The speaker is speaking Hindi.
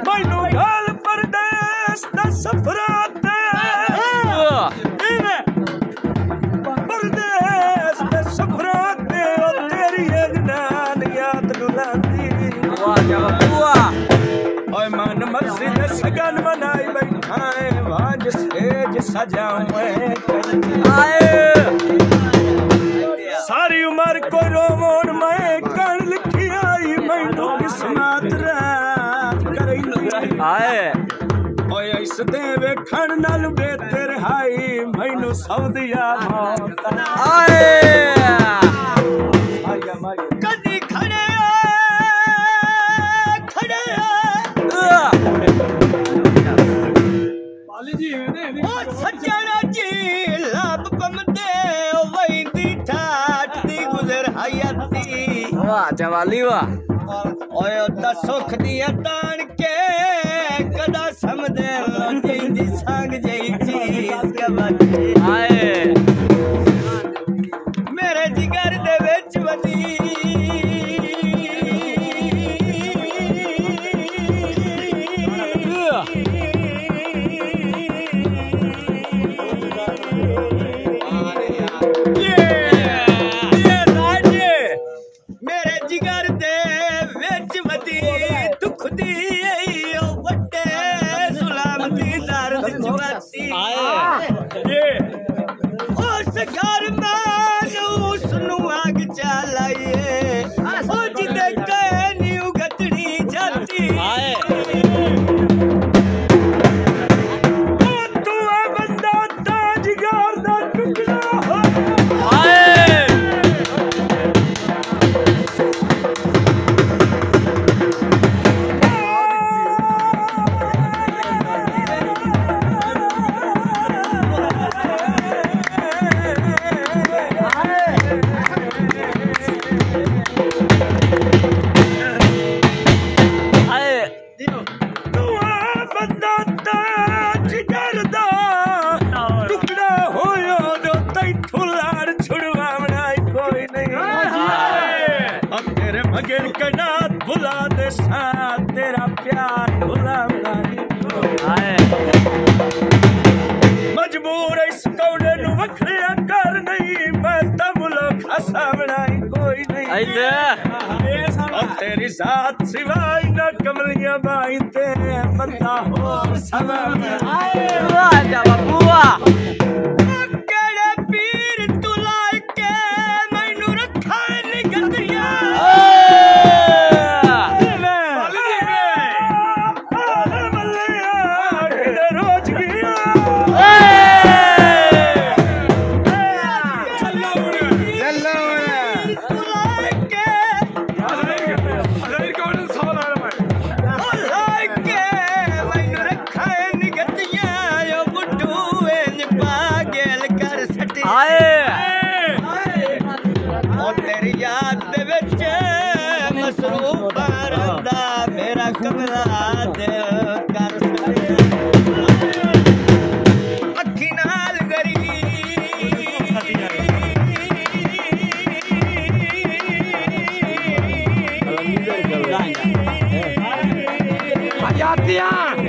मैनू गल परदेस दा सफरा परदेस दा सफरा तेरी अगनान याद डुलांदी ओए मन मर्जी दे सगन मनाई बैठा है वाज स्टेज सजाऊं आए सारी उम्र को रोमोन मैं कर लिखी आई मैनू किस्मत रात करई आए ओए इस दे वेखण नाल बेहतर हाई मैनू सौदिया मौत आए कदी खड़े पाली जी ओ सजना जी लब पमदे वैंदी ठाठ दी गुजर हयाती वाह जवाली वाह ओए दा सुख दिया तान के कदा समझे लोटी संग जई चीज के बच्चे आए मेरे जिगर दे विच वदी मगर कना भुला दे साथ तेरा प्यार भुला मजबूर इस कौड़े नु वखरिया कर नहीं मैं तब लोग हसा बनाई कोई नहीं अब तेरी साथ सिवाय न कमलियां बाई ते बंदा हो सब आए वाह जा बुआ तेरी याद दे विच मसरूफ रहंदा मेरा कमला दिल कर अखी नाल गरी हयातियां